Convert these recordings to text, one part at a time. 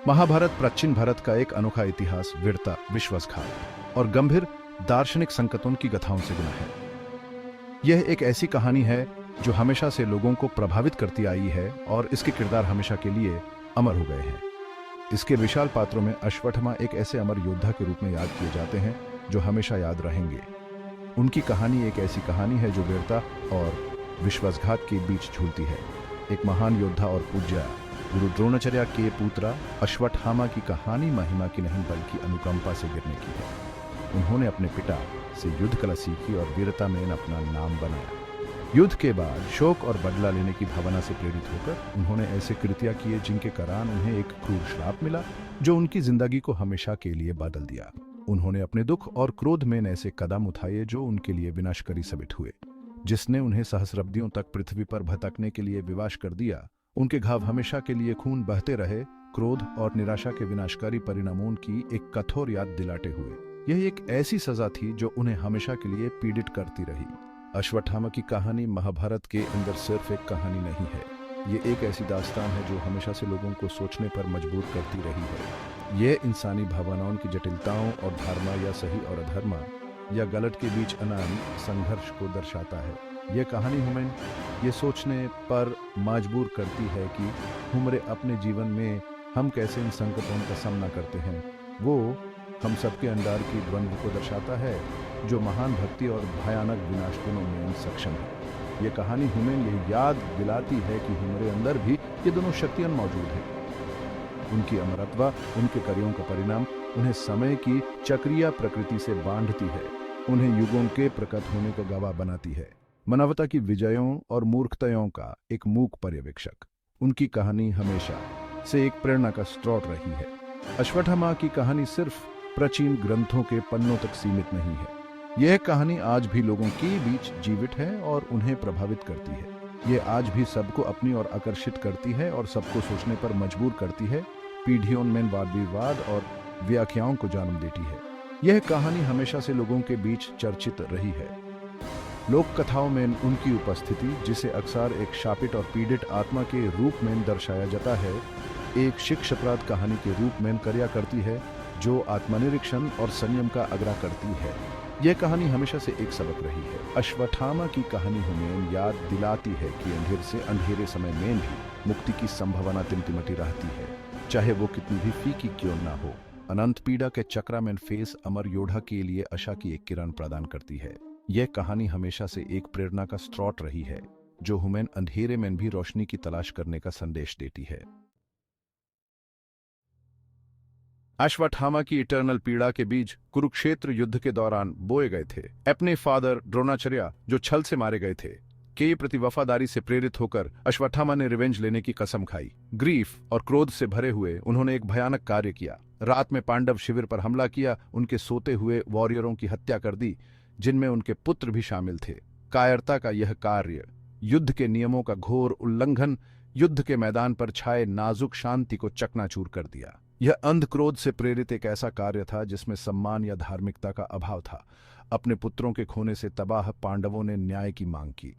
महाभारत प्राचीन भारत का एक अनोखा इतिहास, वीरता, विश्वासघात और गंभीर दार्शनिक संकटों की गाथाओं से बना है। यह एक ऐसी कहानी है जो हमेशा से लोगों को प्रभावित करती आई है और इसके किरदार हमेशा के लिए अमर हो गए हैं। इसके विशाल पात्रों में अश्वत्थामा एक ऐसे अमर योद्धा के रूप में याद किए जाते हैं जो हमेशा याद रहेंगे। उनकी कहानी एक ऐसी कहानी है जो वीरता और विश्वासघात के बीच झूलती है। एक महान योद्धा और पूज्य गुरु द्रोणाचार्य के पुत्र अश्वत्थामा की कहानी महिमा की नहीं बल्कि अनुकंपा से गिरने की है। उन्होंने अपने पिता से युद्ध कला सीखी और वीरता में अपना नाम बनाया। युद्ध के बाद शोक और बदला लेने की भावना से प्रेरित होकर उन्होंने ऐसे कृत्य किए जिनके कारण उन्हें एक क्रूर श्राप मिला जो उनकी जिंदगी को हमेशा के लिए बदल दिया। उन्होंने अपने दुख और क्रोध में ऐसे कदम उठाए जो उनके लिए विनाशकारी साबित हुए, जिसने उन्हें सहस्राब्दियों तक पृथ्वी पर भटकने के लिए विवश कर दिया। उनके घाव हमेशा के लिए खून बहते रहे, क्रोध और निराशा के विनाशकारी परिणामों की एक कठोर याद दिलाते हुए। यह एक ऐसी सजा थी जो उन्हें हमेशा के लिए पीड़ित करती रही। अश्वत्थामा की कहानी महाभारत के अंदर सिर्फ एक कहानी नहीं है, ये एक ऐसी दास्तान है जो हमेशा से लोगों को सोचने पर मजबूर करती रही है। यह इंसानी भावनाओं की जटिलताओं और धारणा या सही और अधर्म या गलत के बीच अनंत संघर्ष को दर्शाता है। यह कहानी हमें ये सोचने पर मजबूर करती है कि हमारे अपने जीवन में हम कैसे इन संकटों का सामना करते हैं। वो हम सबके अंदर की द्वंद्व को दर्शाता है जो महान भक्ति और भयानक विनाश दोनों में सक्षम है। ये कहानी हमें ये याद दिलाती है कि हमारे अंदर भी ये दोनों शक्तियां मौजूद हैं। उनकी अमरत्व, उनके कार्यों का परिणाम उन्हें समय की चक्रीय प्रकृति से बांधती है, उन्हें युगों के प्रकट होने का गवाह बनाती है। मानवता की विजयों और मूर्खताओं का एक मूक पर्यवेक्षक। उनकी कहानी हमेशा से एक प्रेरणा का स्रोत रही है। अश्वत्थामा की कहानी सिर्फ प्राचीन ग्रंथों के पन्नों तक सीमित नहीं है। यह कहानी आज भी लोगों के बीच जीवित है और उन्हें प्रभावित करती है। यह आज भी सबको अपनी ओर आकर्षित करती है और सबको सोचने पर मजबूर करती है। पीढ़ियों में वाद विवाद और व्याख्याओं को जन्म देती है। यह कहानी हमेशा से लोगों के बीच चर्चित रही है। लोक कथाओं में उनकी उपस्थिति, जिसे अक्सर एक शापित और पीड़ित आत्मा के रूप में दर्शाया जाता है, एक शिक्षाप्रद कहानी के रूप में कार्य करती है जो आत्मनिरीक्षण और संयम का आग्रह करती है। यह कहानी हमेशा से एक सबक रही है। अश्वत्थामा की कहानी हमें याद दिलाती है कि अंधेर से अंधेरे समय में भी मुक्ति की संभावना टिमटिमाती रहती है, चाहे वो कितनी भी फीकी क्यों ना हो। अनंत पीड़ा के चक्र में फेस अमर योद्धा के लिए आशा की एक किरण प्रदान करती है। यह कहानी हमेशा से एक प्रेरणा का स्रोत रही है जो हमें अंधेरे में भी रोशनी की तलाश करने का संदेश देती है। अश्वत्थामा की इटर्नल पीड़ा के बीज कुरुक्षेत्र युद्ध के दौरान बोए गए थे। अपने फादर द्रोणाचार्य जो छल से मारे गए थे के प्रति वफादारी से प्रेरित होकर अश्वत्थामा ने रिवेंज लेने की कसम खाई। ग्रीफ और क्रोध से भरे हुए उन्होंने एक भयानक कार्य किया। रात में पांडव शिविर पर हमला किया, उनके सोते हुए वॉरियरों की हत्या कर दी, जिनमें उनके पुत्र भी शामिल थे। कायरता का यह कार्य, युद्ध के नियमों का घोर उल्लंघन, युद्ध के मैदान पर छाए नाजुक शांति को चकनाचूर कर दिया। यह अंध क्रोध से प्रेरित एक ऐसा कार्य था जिसमें सम्मान या धार्मिकता का अभाव था। अपने पुत्रों के खोने से तबाह पांडवों ने न्याय की मांग की।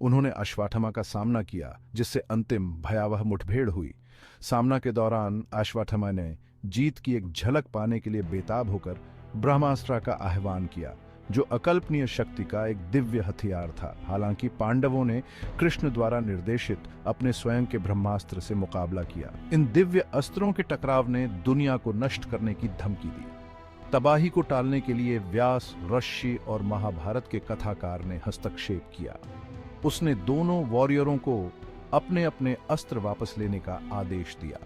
उन्होंने अश्वत्थामा का सामना किया, जिससे अंतिम भयावह मुठभेड़ हुई। सामना के दौरान अश्वत्थामा ने जीत की एक झलक पाने के लिए बेताब होकर ब्रह्मास्त्र का आह्वान किया, जो अकल्पनीय शक्ति का एक दिव्य हथियार था। हालांकि पांडवों ने कृष्ण द्वारा निर्देशित अपने स्वयं के ब्रह्मास्त्र से मुकाबला किया। इन दिव्य अस्त्रों के टकराव ने दुनिया को नष्ट करने की धमकी दी। तबाही को टालने के लिए व्यास, ऋषि और महाभारत के कथाकार ने हस्तक्षेप किया। उसने दोनों वॉरियरों को अपने अपने अस्त्र वापस लेने का आदेश दिया।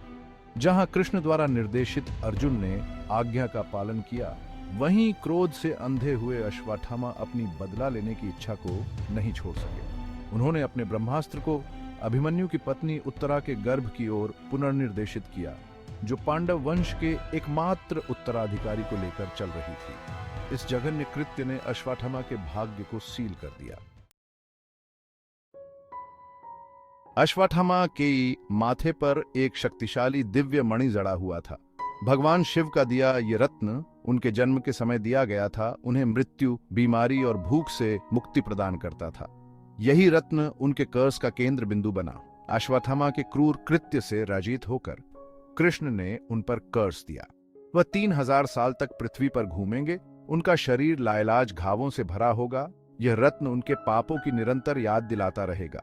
जहां कृष्ण द्वारा निर्देशित अर्जुन ने आज्ञा का पालन किया, वहीं क्रोध से अंधे हुए अश्वत्थामा अपनी बदला लेने की इच्छा को नहीं छोड़ सके। उन्होंने अपने ब्रह्मास्त्र को अभिमन्यु की पत्नी उत्तरा के गर्भ की ओर पुनर्निर्देशित किया, जो पांडव वंश के एकमात्र उत्तराधिकारी को लेकर चल रही थी। इस जघन्य कृत्य ने अश्वत्थामा के भाग्य को सील कर दिया। अश्वत्थामा के माथे पर एक शक्तिशाली दिव्य मणि जड़ा हुआ था। भगवान शिव का दिया ये रत्न उनके जन्म के समय दिया गया था। उन्हें मृत्यु, बीमारी और भूख से मुक्ति प्रदान करता था। यही रत्न उनके कर्ज का केंद्र बिंदु बना। अश्वत्थामा के क्रूर कृत्य से राजित होकर कृष्ण ने उन पर कर्स दिया। वह 3000 साल तक पृथ्वी पर घूमेंगे, उनका शरीर लाइलाज घावों से भरा होगा। यह रत्न उनके पापों की निरंतर याद दिलाता रहेगा।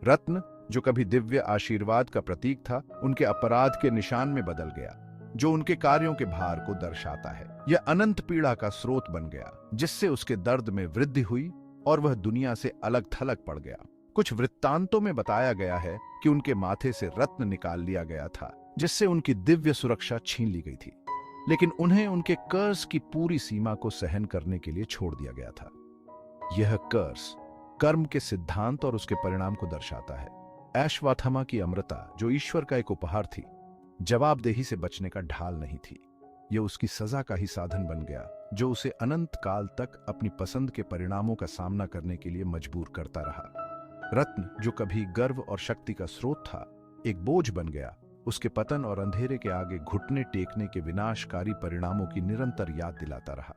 रत्न जो कभी दिव्य आशीर्वाद का प्रतीक था, उनके अपराध के निशान में बदल गया, जो उनके कार्यों के भार को दर्शाता है। यह अनंत पीड़ा का स्रोत बन गया, जिससे उसके दर्द में वृद्धि हुई और वह दुनिया से अलग थलग पड़ गया। कुछ वृत्तांतों में बताया गया है कि उनके माथे से रत्न निकाल लिया गया था, जिससे उनकी दिव्य सुरक्षा छीन ली गई थी, लेकिन उन्हें उनके कर्ज की पूरी सीमा को सहन करने के लिए छोड़ दिया गया था। यह कर्ज कर्म के सिद्धांत और उसके परिणाम को दर्शाता है। ऐश्वत्थामा की अमरता, जो ईश्वर का एक उपहार थी, जवाबदेही से बचने का ढाल नहीं थी। यह उसकी सजा का ही साधन बन गया, जो उसे अनंत काल तक अपनी पसंद के परिणामों का सामना करने के लिए मजबूर करता रहा। रत्न जो कभी गर्व और शक्ति का स्रोत था, एक बोझ बन गया। उसके पतन और अंधेरे के आगे घुटने टेकने के विनाशकारी परिणामों की निरंतर याद दिलाता रहा।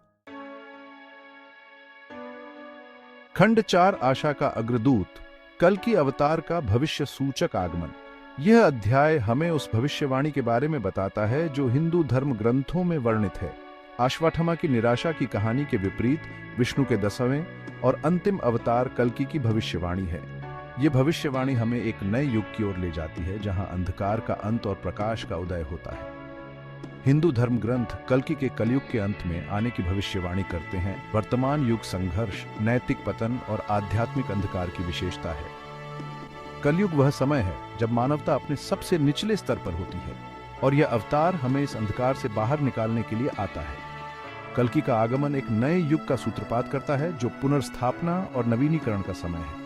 खंड 4, आशा का अग्रदूत, कल की अवतार का भविष्य सूचक आगमन। यह अध्याय हमें उस भविष्यवाणी के बारे में बताता है जो हिंदू धर्म ग्रंथों में वर्णित है। अश्वत्थामा की निराशा की कहानी के विपरीत विष्णु के 10वें और अंतिम अवतार कल्कि की भविष्यवाणी है। यह भविष्यवाणी हमें एक नए युग की ओर ले जाती है, जहां अंधकार का अंत और प्रकाश का उदय होता है। हिंदू धर्म ग्रंथ कल्कि के कलयुग के अंत में आने की भविष्यवाणी करते हैं। वर्तमान युग संघर्ष, नैतिक पतन और आध्यात्मिक अंधकार की विशेषता है। कलयुग वह समय है जब मानवता अपने सबसे निचले स्तर पर होती है, और यह अवतार हमें इस अंधकार से बाहर निकालने के लिए आता है। कल्कि का आगमन एक नए युग का सूत्रपात करता है, जो पुनर्स्थापना और नवीनीकरण का समय है।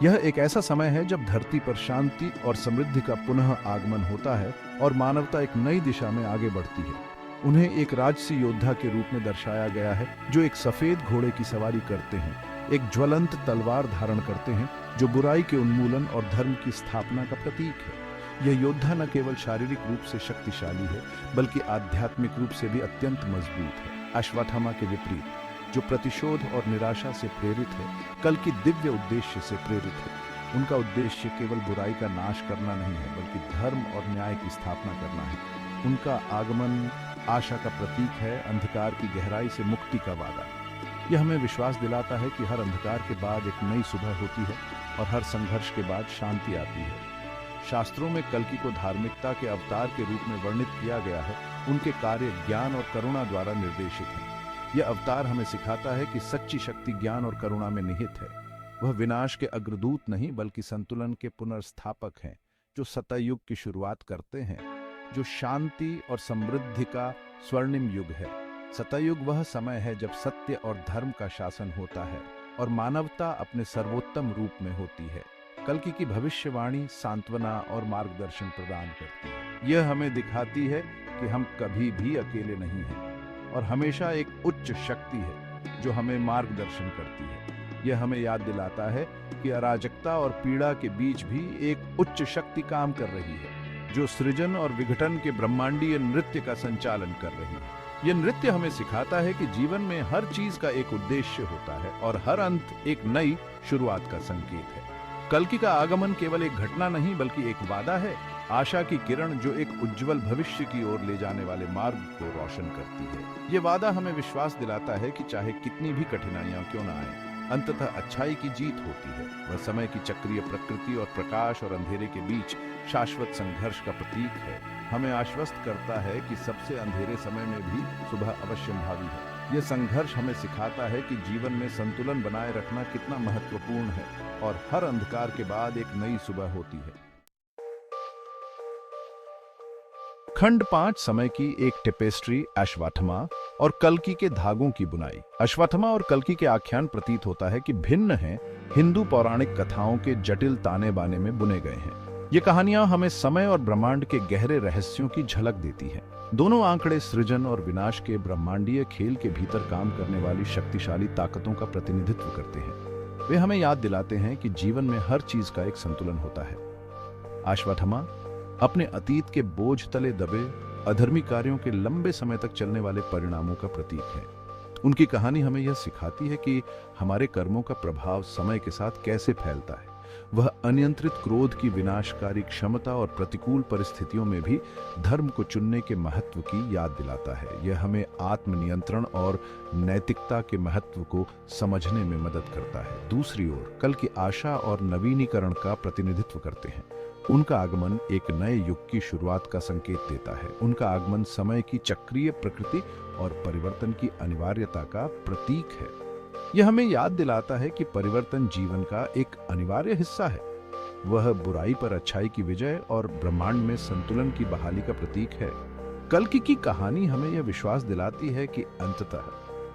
यह एक ऐसा समय है जब धरती पर शांति और समृद्धि का पुनः आगमन होता है और मानवता एक नई दिशा में आगे बढ़ती है। उन्हें एक राजसी योद्धा के रूप में दर्शाया गया है, जो एक सफेद घोड़े की सवारी करते हैं, एक ज्वलंत तलवार धारण करते हैं, जो बुराई के उन्मूलन और धर्म की स्थापना का प्रतीक है। यह योद्धा न केवल शारीरिक रूप से शक्तिशाली है, बल्कि आध्यात्मिक रूप से भी अत्यंत मजबूत है। अश्वत्थामा के विपरीत, जो प्रतिशोध और निराशा से प्रेरित है, कल्कि दिव्य उद्देश्य से प्रेरित है। उनका उद्देश्य केवल बुराई का नाश करना नहीं है, बल्कि धर्म और न्याय की स्थापना करना है। उनका आगमन आशा का प्रतीक है, अंधकार की गहराई से मुक्ति का वादा। यह हमें विश्वास दिलाता है कि हर अंधकार के बाद एक नई सुबह होती है और हर संघर्ष के बाद शांति आती है। शास्त्रों में कल्कि को धार्मिकता के अवतार के रूप में वर्णित किया गया है। उनके कार्य ज्ञान और करुणा द्वारा निर्देशित हैं। यह अवतार हमें सिखाता है कि सच्ची शक्ति ज्ञान और करुणा में निहित है। वह विनाश के अग्रदूत नहीं, बल्कि संतुलन के पुनर्स्थापक हैं, जो सतयुग की शुरुआत करते हैं, जो शांति और समृद्धि का स्वर्णिम युग है। सतयुग वह समय है जब सत्य और धर्म का शासन होता है और मानवता अपने सर्वोत्तम रूप में होती है। कल्कि की भविष्यवाणी सांत्वना और मार्गदर्शन प्रदान करती है। यह हमें दिखाती है कि हम कभी भी अकेले नहीं हैं और हमेशा एक उच्च शक्ति है जो हमें मार्गदर्शन करती है। यह हमें याद दिलाता है कि अराजकता और पीड़ा के बीच भी एक उच्च शक्ति काम कर रही है, जो सृजन और विघटन के ब्रह्मांडीय नृत्य का संचालन कर रही है। यह नृत्य हमें सिखाता है कि जीवन में हर चीज का एक उद्देश्य होता है और हर अंत एक नई शुरुआत का संकेत है। कल्कि का आगमन केवल एक घटना नहीं, बल्कि एक वादा है, आशा की किरण जो एक उज्जवल भविष्य की ओर ले जाने वाले मार्ग को रोशन करती है। ये वादा हमें विश्वास दिलाता है कि चाहे कितनी भी कठिनाइयां क्यों न आए, अंततः अच्छाई की जीत होती है। वह समय की चक्रीय प्रकृति और प्रकाश और अंधेरे के बीच शाश्वत संघर्ष का प्रतीक है। हमें आश्वस्त करता है कि सबसे अंधेरे समय में भी सुबह अवश्यंभावी है। यह संघर्ष हमें सिखाता है कि जीवन में संतुलन बनाए रखना कितना महत्वपूर्ण है और हर अंधकार के बाद एक नई सुबह होती है। खंड 5, समय की एक टेपेस्ट्री, अश्वत्थामा और कल्कि के धागों की बुनाई। अश्वत्थामा और कल्कि के आख्यान प्रतीत होता है कि भिन्न हैं, हिंदू पौराणिक कथाओं के जटिल ताने बाने में बुने गए हैं। ये कहानियां हमें समय और ब्रह्मांड के गहरे रहस्यों की झलक देती हैं। दोनों आंकड़े सृजन और विनाश के ब्रह्मांडीय खेल के भीतर काम करने वाली शक्तिशाली ताकतों का प्रतिनिधित्व करते हैं। वे हमें याद दिलाते हैं कि जीवन में हर चीज का एक संतुलन होता है। अश्वत्थामा अपने अतीत के बोझ तले दबे अधर्मी कार्यों के लंबे समय तक चलने वाले परिणामों का प्रतीक है। उनकी कहानी हमें यह सिखाती है कि हमारे कर्मों का प्रभाव समय के साथ कैसे फैलता है। वह अनियंत्रित क्रोध की विनाशकारी क्षमता और प्रतिकूल परिस्थितियों में भी धर्म को चुनने के महत्व की याद दिलाता है। यह हमें आत्मनियंत्रण और नैतिकता के महत्व को समझने में मदद करता है। दूसरी ओर कल की आशा और नवीनीकरण का प्रतिनिधित्व करते हैं। उनका आगमन एक नए युग की शुरुआत का संकेत देता है। उनका आगमन समय की चक्रीय प्रकृति और परिवर्तन की अनिवार्यता का प्रतीक है। यह हमें याद दिलाता है कि परिवर्तन जीवन का एक अनिवार्य हिस्सा है। वह बुराई पर अच्छाई की विजय और ब्रह्मांड में संतुलन की बहाली का प्रतीक है। कल्कि की कहानी हमें यह विश्वास दिलाती है कि अंततः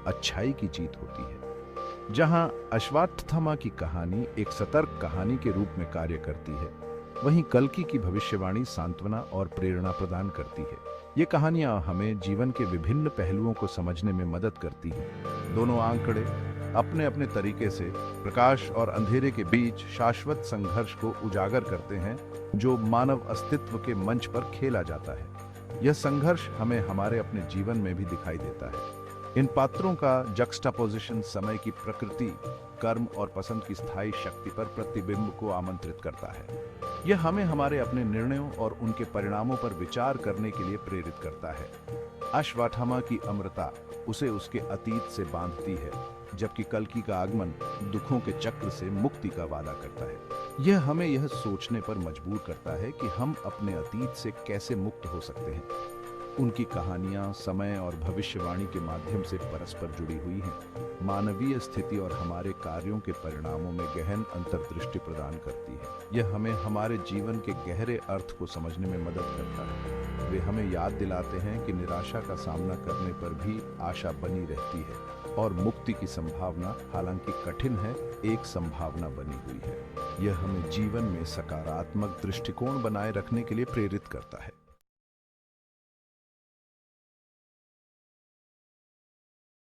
अच्छाई की जीत होती है। जहां अश्वत्थामा की कहानी एक सतर्क कहानी के रूप में कार्य करती है, वहीं कल्कि की भविष्यवाणी सांत्वना और प्रेरणा प्रदान करती है। ये कहानियां हमें जीवन के विभिन्न पहलुओं को समझने में मदद करती हैं। दोनों आंकड़े अपने अपने तरीके से प्रकाश और अंधेरे के बीच शाश्वत संघर्ष को उजागर करते हैं, जो मानव अस्तित्व के मंच पर खेला जाता है। यह संघर्ष हमें हमारे अपने जीवन में भी दिखाई देता है। इन पात्रों का जक्सटापोजिशन समय की प्रकृति, कर्म और पसंद की स्थायी शक्ति पर प्रतिबिंब को आमंत्रित करता है। यह हमें हमारे अपने निर्णयों और उनके परिणामों पर विचार करने के लिए प्रेरित करता है। अश्वत्थामा की अमरता उसे उसके अतीत से बांधती है, जबकि कल्कि का आगमन दुखों के चक्र से मुक्ति का वादा करता है। यह हमें यह सोचने पर मजबूर करता है कि हम अपने अतीत से कैसे मुक्त हो सकते हैं। उनकी कहानियां समय और भविष्यवाणी के माध्यम से परस्पर जुड़ी हुई हैं। मानवीय स्थिति और हमारे कार्यों के परिणामों में गहन अंतर्दृष्टि प्रदान करती है। यह हमें हमारे जीवन के गहरे अर्थ को समझने में मदद करता है। वे हमें याद दिलाते हैं कि निराशा का सामना करने पर भी आशा बनी रहती है और मुक्ति की संभावना, हालांकि कठिन है, एक संभावना बनी हुई है। यह हमें जीवन में सकारात्मक दृष्टिकोण बनाए रखने के लिए प्रेरित करता है।